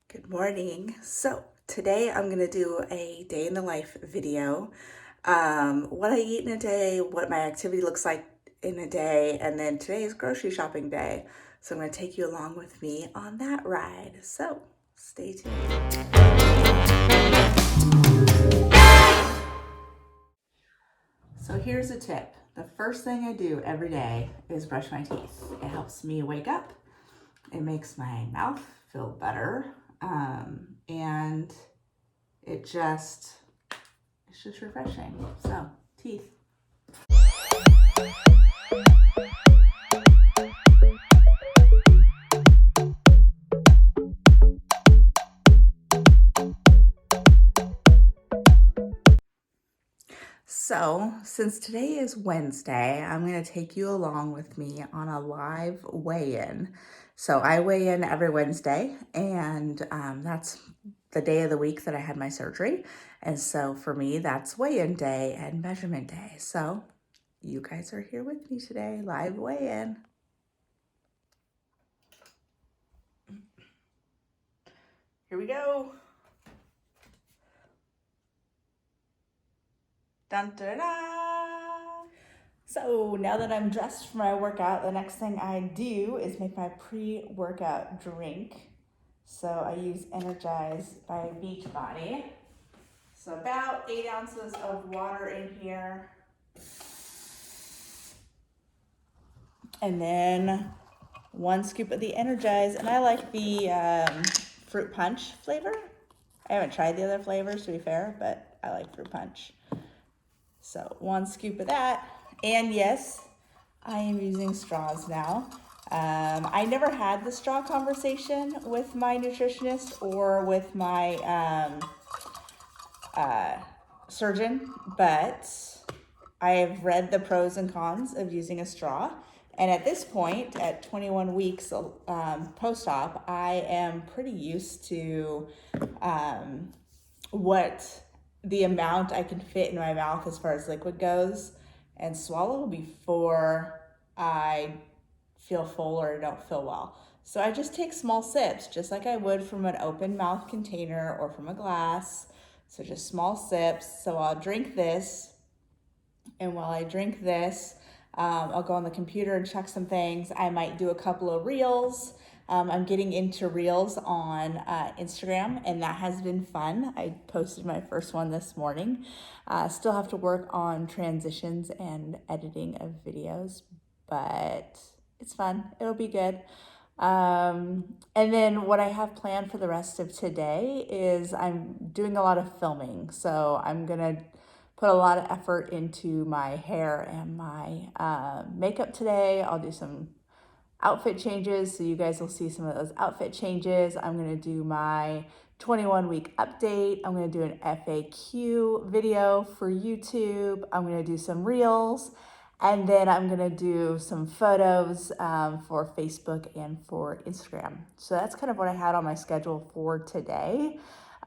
Good morning. So today I'm going to do a day in the life video. What I eat in a day, what my activity looks like in a day, and then today is grocery shopping day. So I'm going to take you along with me on that ride. So stay tuned. So here's a tip. The first thing I do every day is brush my teeth. It helps me wake up. It makes my mouth feel better. And it's just refreshing. So, teeth. So, since today is Wednesday, I'm going to take you along with me on a live weigh-in. So, I weigh in every Wednesday, and that's the day of the week that I had my surgery. And so, for me, that's weigh-in day and measurement day. So, you guys are here with me today, live weigh-in. Here we go. Dun, dun, dun. So now that I'm dressed for my workout, the next thing I do is make my pre-workout drink. So I use Energize by Beachbody. So about 8 ounces of water in here. And then 1 scoop of the Energize. And I like the fruit punch flavor. I haven't tried the other flavors, to be fair, but I like fruit punch. So 1 scoop of that. And yes, I am using straws now. I never had the straw conversation with my nutritionist or with my surgeon, but I have read the pros and cons of using a straw. And at this point, at 21 weeks post-op, I am pretty used to what the amount I can fit in my mouth as far as liquid goes and swallow before I feel full or don't feel well. So I just take small sips, just like I would from an open mouth container or from a glass. So just small sips. So I'll drink this, and while I drink this, I'll go on the computer and check some things. I might do a couple of reels. I'm getting into reels on Instagram, and that has been fun. I posted my first one this morning. Still have to work on transitions and editing of videos, but it's fun. It'll be good. And then what I have planned for the rest of today is I'm doing a lot of filming. So I'm going to put a lot of effort into my hair and my makeup today. I'll do some outfit changes, so you guys will see some of those outfit changes. I'm going to do my 21-week update. I'm going to do an FAQ video for YouTube. I'm going to do some reels, and then I'm going to do some photos for Facebook and for Instagram. So that's kind of what I had on my schedule for today.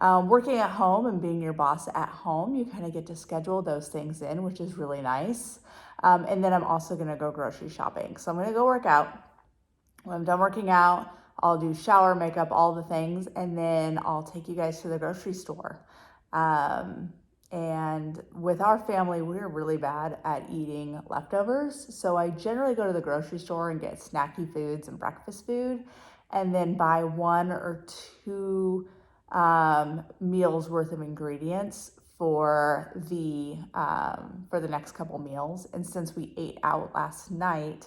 Working at home and being your boss at home, you kind of get to schedule those things in, which is really nice. And then I'm also going to go grocery shopping. So I'm going to go work out. When I'm done working out, I'll do shower, makeup, all the things, and then I'll take you guys to the grocery store. And with our family, we're really bad at eating leftovers. So I generally go to the grocery store and get snacky foods and breakfast food, and then buy 1 or 2 meals worth of ingredients for the next couple meals. And since we ate out last night,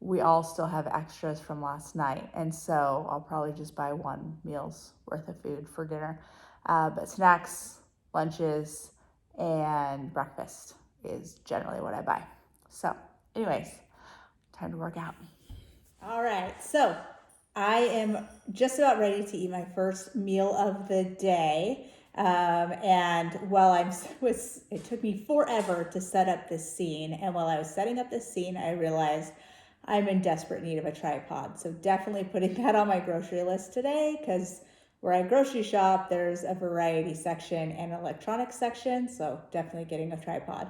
we all still have extras from last night. And so I'll probably just buy 1 meal's worth of food for dinner. But snacks, lunches, and breakfast is generally what I buy. So anyways, time to work out. All right, so I am just about ready to eat my first meal of the day. And while it took me forever to set up this scene. And while I was setting up this scene, I realized I'm in desperate need of a tripod. So definitely putting that on my grocery list today, because where I grocery shop, there's a variety section and an electronics section. So definitely getting a tripod.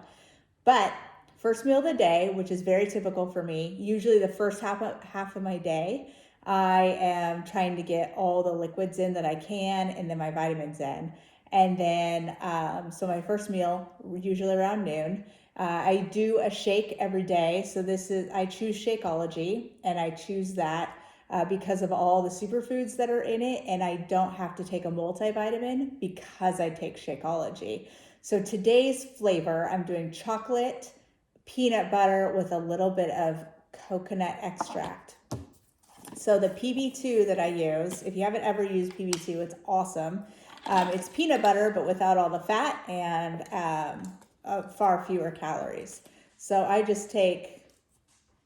But first meal of the day, which is very typical for me, usually the first half of my day, I am trying to get all the liquids in that I can, and then my vitamins in. And then, so my first meal, usually around noon. I do a shake every day. So I choose Shakeology, and I choose that because of all the superfoods that are in it. And I don't have to take a multivitamin because I take Shakeology. So today's flavor, I'm doing chocolate, peanut butter with a little bit of coconut extract. So the PB2 that I use, if you haven't ever used PB2, it's awesome. It's peanut butter, but without all the fat and far fewer calories. So I just take,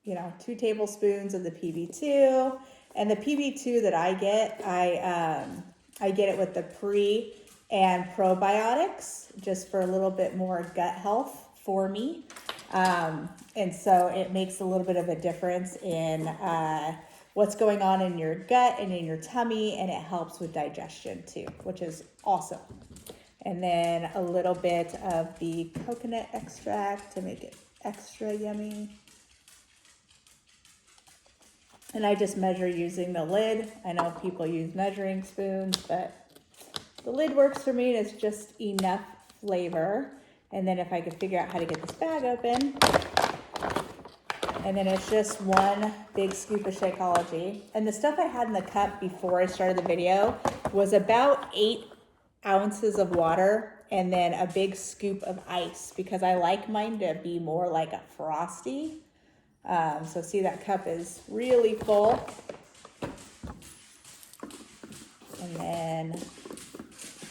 2 tablespoons of the PB2, and the PB2 that I get, I get it with the pre and probiotics, just for a little bit more gut health for me. And so it makes a little bit of a difference in what's going on in your gut and in your tummy, and it helps with digestion too, which is awesome. And then a little bit of the coconut extract to make it extra yummy. And I just measure using the lid. I know people use measuring spoons, but the lid works for me, and it's just enough flavor. And then if I could figure out how to get this bag open, and then it's just one big scoop of Shakeology. And the stuff I had in the cup before I started the video was about 8 ounces of water and then a big scoop of ice, because I like mine to be more like a frosty. So see, that cup is really full. And then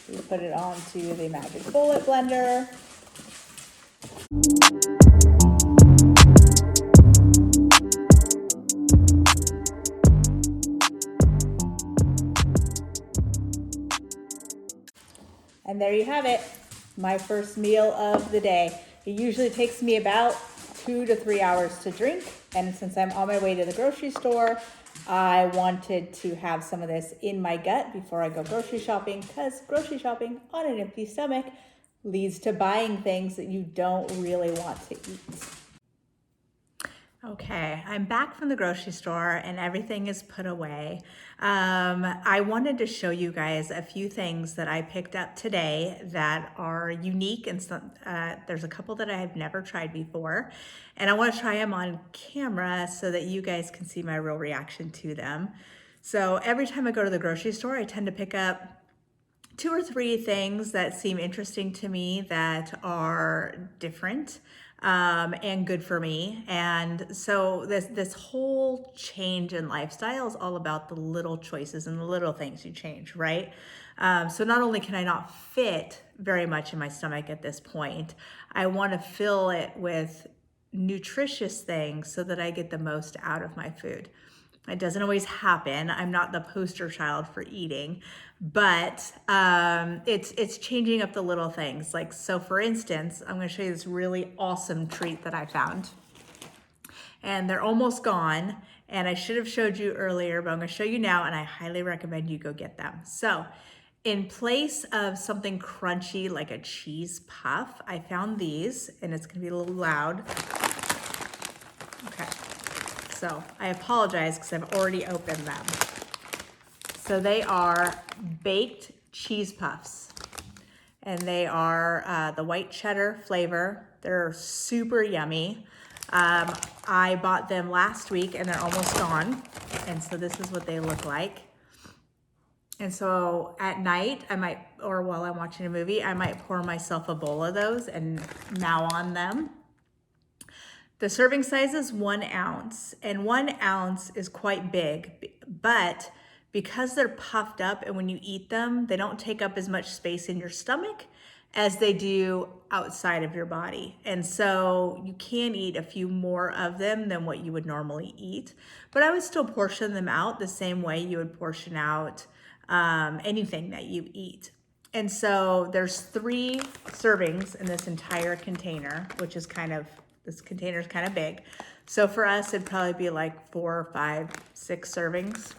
we put it onto the Magic Bullet blender. And there you have it, my first meal of the day. It usually takes me about 2 to 3 hours to drink. And since I'm on my way to the grocery store, I wanted to have some of this in my gut before I go grocery shopping, because grocery shopping on an empty stomach leads to buying things that you don't really want to eat. Okay, I'm back from the grocery store and everything is put away. I wanted to show you guys a few things that I picked up today that are unique, and there's a couple that I have never tried before, and I want to try them on camera so that you guys can see my real reaction to them. So every time I go to the grocery store, I tend to pick up 2 or 3 things that seem interesting to me that are different and good for me. And so this whole change in lifestyle is all about the little choices and the little things you change, right? So not only can I not fit very much in my stomach at this point, I want to fill it with nutritious things so that I get the most out of my food. It doesn't always happen. I'm not the poster child for eating, but it's changing up the little things. Like, so for instance, I'm going to show you this really awesome treat that I found. And they're almost gone, and I should have showed you earlier, but I'm going to show you now, and I highly recommend you go get them. So in place of something crunchy like a cheese puff, I found these, and it's going to be a little loud. Okay. So I apologize because I've already opened them. So they are baked cheese puffs, and they are the white cheddar flavor. They're super yummy. I bought them last week and they're almost gone. And so this is what they look like. And so at night, or while I'm watching a movie, I might pour myself a bowl of those and gnaw on them. The serving size is 1 ounce, and 1 ounce is quite big, but because they're puffed up and when you eat them, they don't take up as much space in your stomach as they do outside of your body. And so you can eat a few more of them than what you would normally eat, but I would still portion them out the same way you would portion out anything that you eat. And so there's 3 servings in this entire container, which is this container is kind of big. So for us, it'd probably be like 4, 5, 6 servings.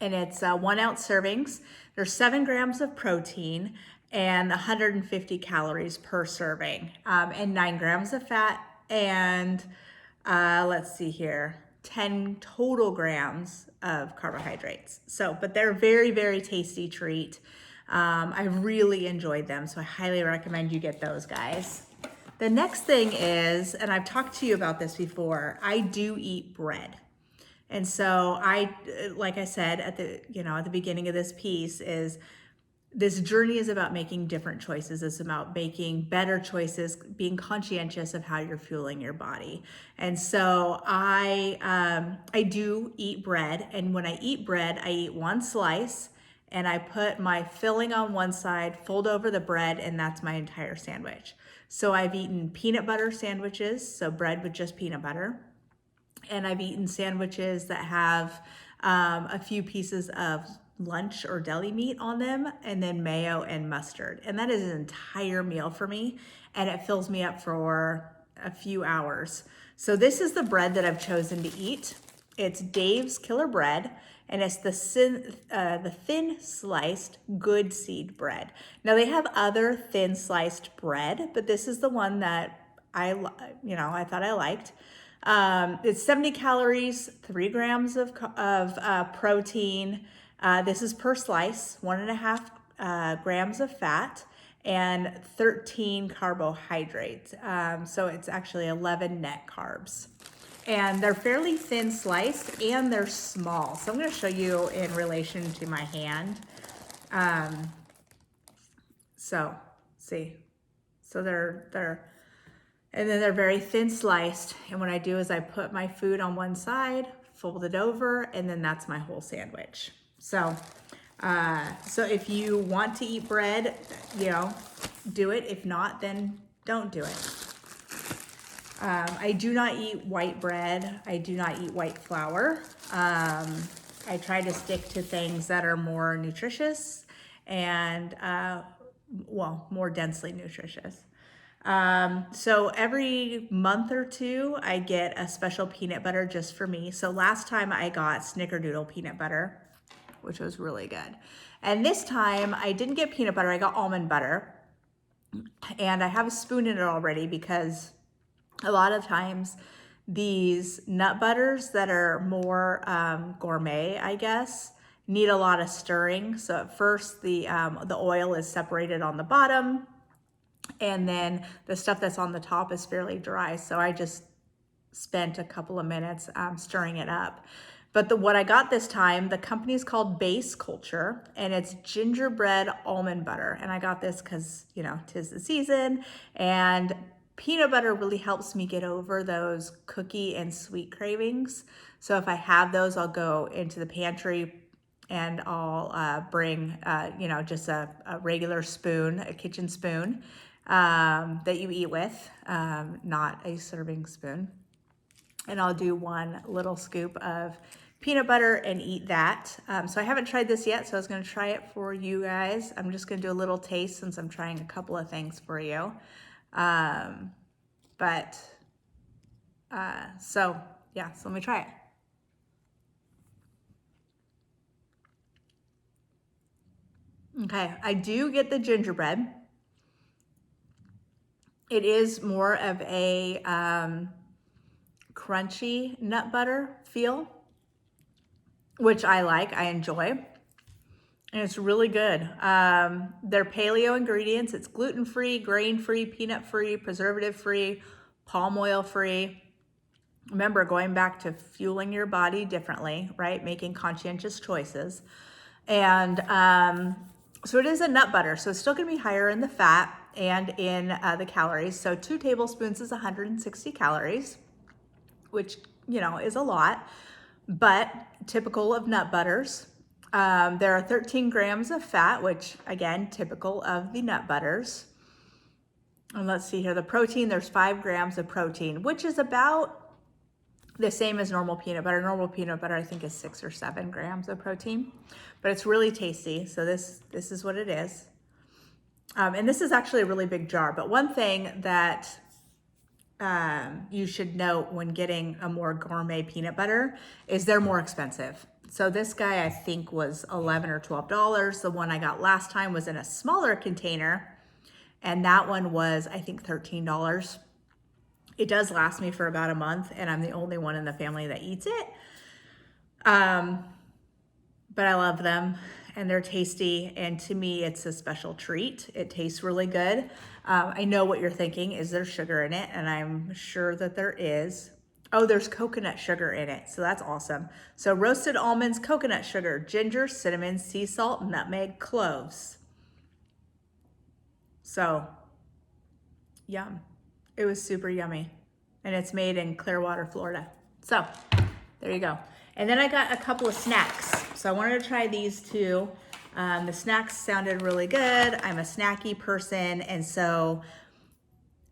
And it's 1 ounce servings. There's 7 grams of protein and 150 calories per serving, and 9 grams of fat, and let's see here, 10 total grams of carbohydrates. So, but they're a very, very tasty treat. I really enjoyed them, so I highly recommend you get those, guys. The next thing is, and I've talked to you about this before, I do eat bread. And so like I said at the beginning of this piece, is this journey is about making different choices. It's about making better choices, being conscientious of how you're fueling your body. And so I do eat bread. And when I eat bread, I eat one slice and I put my filling on one side, fold over the bread, and that's my entire sandwich. So I've eaten peanut butter sandwiches, so bread with just peanut butter. And I've eaten sandwiches that have a few pieces of lunch or deli meat on them, and then mayo and mustard. And that is an entire meal for me, and it fills me up for a few hours. So this is the bread that I've chosen to eat. It's Dave's Killer Bread, and it's the thin sliced good seed bread. Now they have other thin sliced bread, but this is the one that I thought I liked. It's 70 calories, 3 grams of protein. This is per slice, 1.5 grams of fat, and 13 carbohydrates. So it's actually 11 net carbs. And they're fairly thin sliced and they're small. So I'm going to show you in relation to my hand. So see, so and then they're very thin sliced. And what I do is I put my food on one side, fold it over, and then that's my whole sandwich. So if you want to eat bread, do it. If not, then don't do it. I do not eat white bread. I do not eat white flour. I try to stick to things that are more nutritious and, more densely nutritious. So every month or two, I get a special peanut butter just for me. So last time I got Snickerdoodle peanut butter, which was really good. And this time I didn't get peanut butter, I got almond butter. And I have a spoon in it already because a lot of times these nut butters that are more gourmet, I guess, need a lot of stirring. So at first the oil is separated on the bottom, and then the stuff that's on the top is fairly dry. So I just spent a couple of minutes stirring it up. But what I got this time, the company is called Base Culture, and it's gingerbread almond butter. And I got this because, 'tis the season, and peanut butter really helps me get over those cookie and sweet cravings. So if I have those, I'll go into the pantry and I'll bring, just a regular spoon, a kitchen spoon that you eat with, not a serving spoon. And I'll do one little scoop of peanut butter and eat that. So I haven't tried this yet, so I was going to try it for you guys. I'm just going to do a little taste since I'm trying a couple of things for you. So let me try it. Okay, I do get the gingerbread. It is more of a crunchy nut butter feel, which I like, I enjoy. And it's really good. They're paleo ingredients. It's gluten-free, grain-free, peanut-free, preservative-free, palm oil-free. Remember, going back to fueling your body differently, right? Making conscientious choices. And so it is a nut butter. So it's still gonna be higher in the fat and in the calories. So 2 tablespoons is 160 calories, which, is a lot, but typical of nut butters. There are 13 grams of fat, which again, typical of the nut butters. And let's see here, the protein, there's 5 grams of protein, which is about the same as normal peanut butter. Normal peanut butter, I think, is 6 or 7 grams of protein, but it's really tasty. So this is what it is. And this is actually a really big jar, but one thing that you should note when getting a more gourmet peanut butter is they're more expensive. So this guy, I think, was $11 or $12. The one I got last time was in a smaller container, and that one was, I think, $13. It does last me for about a month, and I'm the only one in the family that eats it. But I love them and they're tasty. And to me, it's a special treat. It tastes really good. I know what you're thinking. Is there sugar in it? And I'm sure that there is. Oh, there's coconut sugar in it. So that's awesome. So roasted almonds, coconut sugar, ginger, cinnamon, sea salt, nutmeg, cloves. So yum. It was super yummy. And it's made in Clearwater, Florida. So there you go. And then I got a couple of snacks. So I wanted to try these two. The snacks sounded really good. I'm a snacky person. And so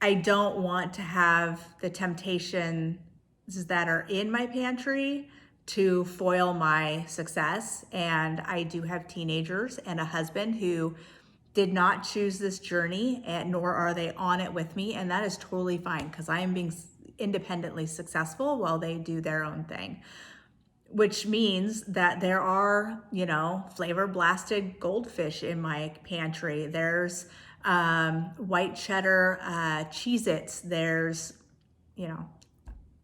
I don't want to have the temptations that are in my pantry to foil my success. And I do have teenagers and a husband who did not choose this journey, and nor are they on it with me. And that is totally fine because I am being independently successful while they do their own thing. Which means that there are, you know, flavor blasted goldfish in my pantry. There's white cheddar Cheez-Its. There's, you know,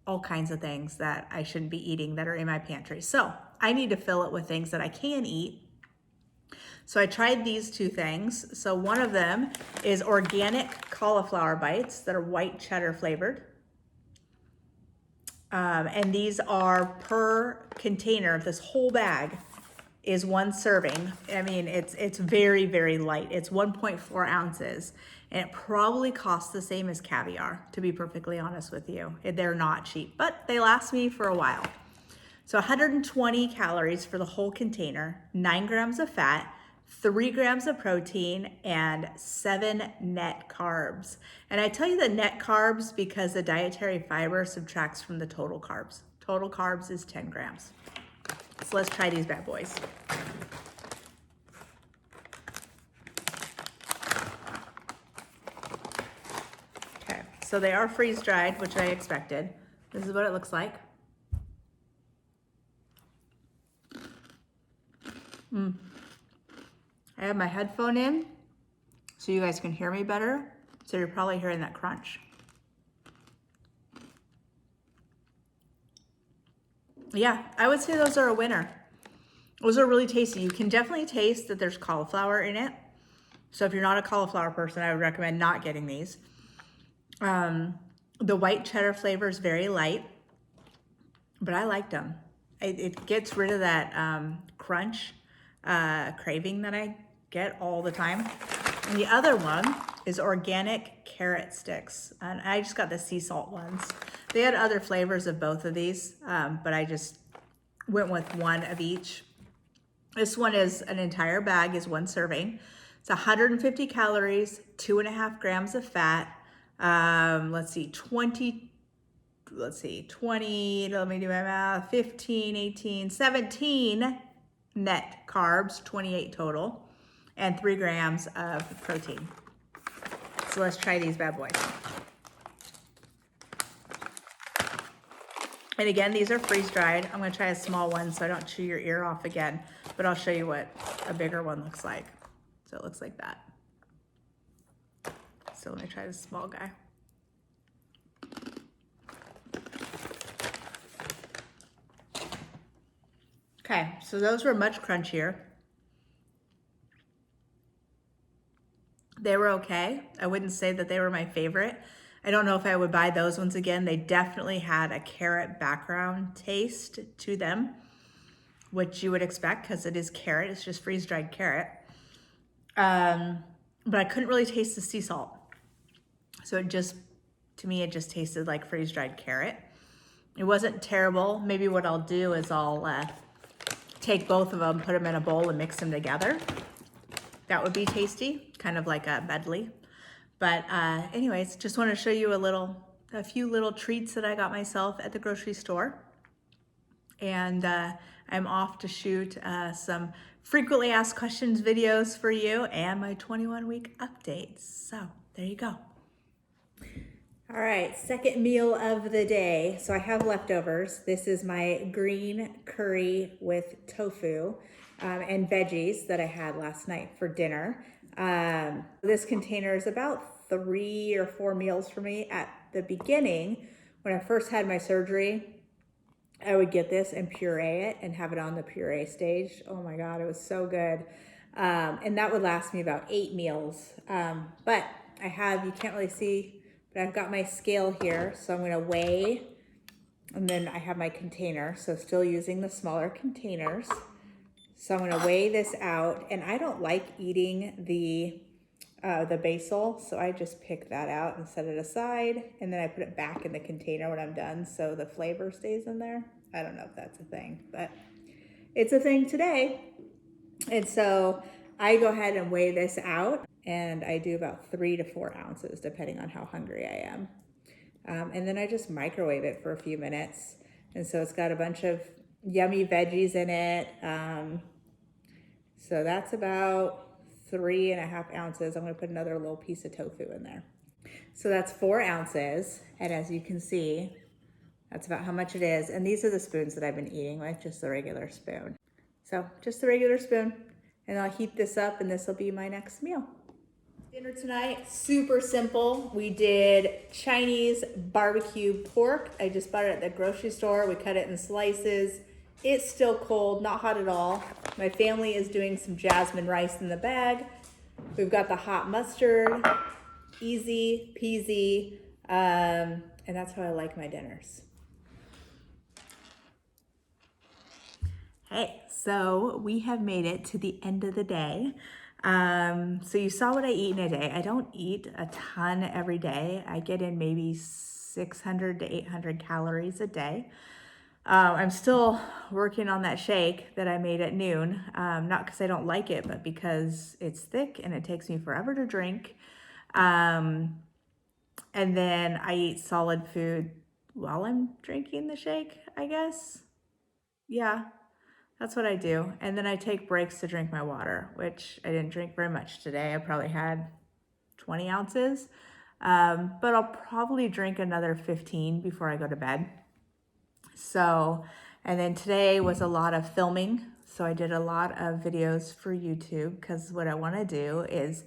all kinds of things that I shouldn't be eating that are in my pantry. So I need to fill it with things that I can eat. So I tried these two things. So one of them is organic cauliflower bites that are white cheddar flavored. And these are per container. This whole bag is one serving. I mean, it's very, very light. It's 1.4 ounces. And it probably costs the same as caviar, to be perfectly honest with you. They're not cheap, but they last me for a while. So 120 calories for the whole container, 9 grams of fat, 3 grams of protein, and 7 net carbs. And I tell you the net carbs because the dietary fiber subtracts from the total carbs. Total carbs is 10 grams. So let's try these bad boys. Okay, so they are freeze dried, which I expected. This is what it looks like. I have my headphone in so you guys can hear me better. So you're probably hearing that crunch. Yeah, I would say those are a winner. Those are really tasty. You can definitely taste that there's cauliflower in it. So if you're not a cauliflower person, I would recommend not getting these. The white cheddar flavor is very light, but I liked them. It gets rid of that crunch craving that I get all the time. And the other one is organic carrot sticks. And I just got the sea salt ones. They had other flavors of both of these, but I just went with one of each. This one is an entire bag, is one serving. It's 150 calories, 2.5 grams of fat. 20, let me do my math, 15, 18, 17 net carbs, 28 total, and 3 grams of protein. So let's try these bad boys. And again, these are freeze dried. I'm gonna try a small one so I don't chew your ear off again, but I'll show you what a bigger one looks like. So it looks like that. So let me try this small guy. Okay, so those were much crunchier. They were okay. I wouldn't say that they were my favorite. I don't know if I would buy those ones again. They definitely had a carrot background taste to them, which you would expect because it is carrot. It's just freeze-dried carrot. But I couldn't really taste the sea salt. So it just, to me, it just tasted like freeze-dried carrot. It wasn't terrible. Maybe what I'll do is I'll take both of them, put them in a bowl and mix them together. That would be tasty, kind of like a medley. But anyways, just want to show you a few little treats that I got myself at the grocery store. And I'm off to shoot some frequently asked questions videos for you and my 21-week updates. So there you go. All right, second meal of the day. So I have leftovers. This is my green curry with tofu and veggies that I had last night for dinner. This container is about 3 or 4 meals for me. At the beginning, when I first had my surgery, I would get this and puree it and have it on the puree stage. Oh my God, it was so good. And that would last me about 8 meals. But I have, you can't really see, but I've got my scale here. So I'm gonna weigh, and then I have my container. So still using the smaller containers. So I'm gonna weigh this out, and I don't like eating the basil, so I just pick that out and set it aside, and then I put it back in the container when I'm done so the flavor stays in there. I don't know if that's a thing, but it's a thing today. And so I go ahead and weigh this out, and I do about 3 to 4 ounces depending on how hungry I am. And then I just microwave it for a few minutes. And so it's got a bunch of yummy veggies in it. So that's about 3.5 ounces. I'm gonna put another little piece of tofu in there. So that's 4 ounces. And as you can see, that's about how much it is. And these are the spoons that I've been eating with, just the regular spoon. So just the regular spoon. And I'll heat this up, and this will be my next meal. Dinner tonight, super simple. We did Chinese barbecue pork. I just bought it at the grocery store. We cut it in slices. It's still cold, not hot at all. My family is doing some jasmine rice in the bag. We've got the hot mustard, easy peasy, and that's how I like my dinners. Hey, so we have made it to the end of the day. So you saw what I eat in a day. I don't eat a ton every day. I get in maybe 600 to 800 calories a day. I'm still working on that shake that I made at noon, not because I don't like it, but because it's thick and it takes me forever to drink. And then I eat solid food while I'm drinking the shake, I guess. Yeah, that's what I do. And then I take breaks to drink my water, which I didn't drink very much today. I probably had 20 ounces, but I'll probably drink another 15 before I go to bed. So, and then today was a lot of filming. So I did a lot of videos for YouTube, because what I want to do is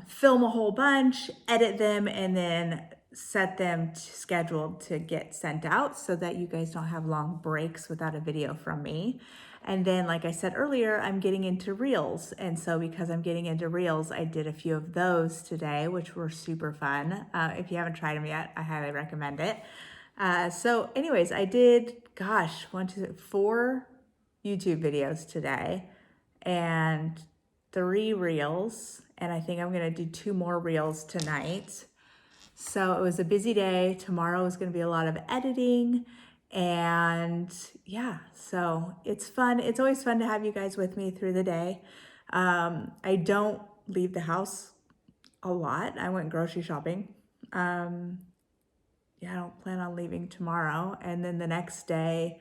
film a whole bunch, edit them, and then set them scheduled to get sent out so that you guys don't have long breaks without a video from me. And then, like I said earlier, I'm getting into Reels. And so because I'm getting into Reels, I did a few of those today, which were super fun. If you haven't tried them yet, I highly recommend it. So anyways, I did, 4 YouTube videos today and 3 Reels. And I think I'm going to do 2 more Reels tonight. So it was a busy day. Tomorrow is going to be a lot of editing. And yeah, so it's fun. It's always fun to have you guys with me through the day. I don't leave the house a lot. I went grocery shopping. Yeah, I don't plan on leaving tomorrow. And then the next day,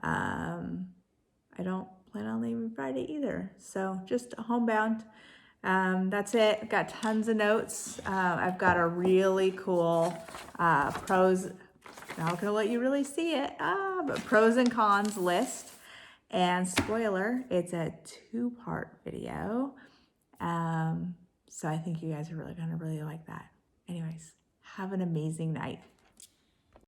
I don't plan on leaving Friday either. So just homebound. That's it. I've got tons of notes. I've got a really cool pros. Not gonna let you really see it, but pros and cons list. And spoiler, it's a 2-part video. So I think you guys are really gonna like that. Anyways, have an amazing night.